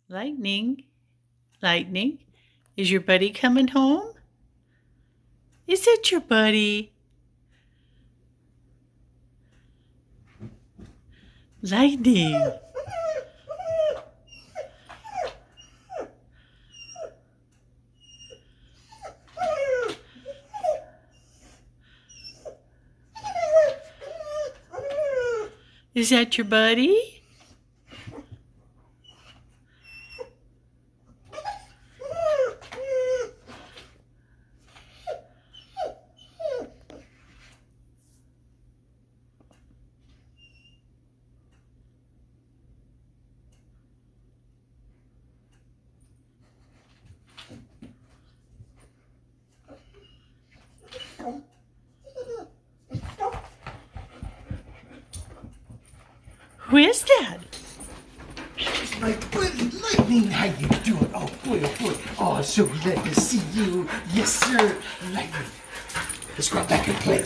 Lightning, Lightning, is your buddy coming home? Is it your buddy? Lightning. Is that your buddy? Who is that? It's my buddy Lightning. How you doing? Oh boy, oh boy. Oh, so glad to see you. Yes, sir. Lightning. Let's go back and play.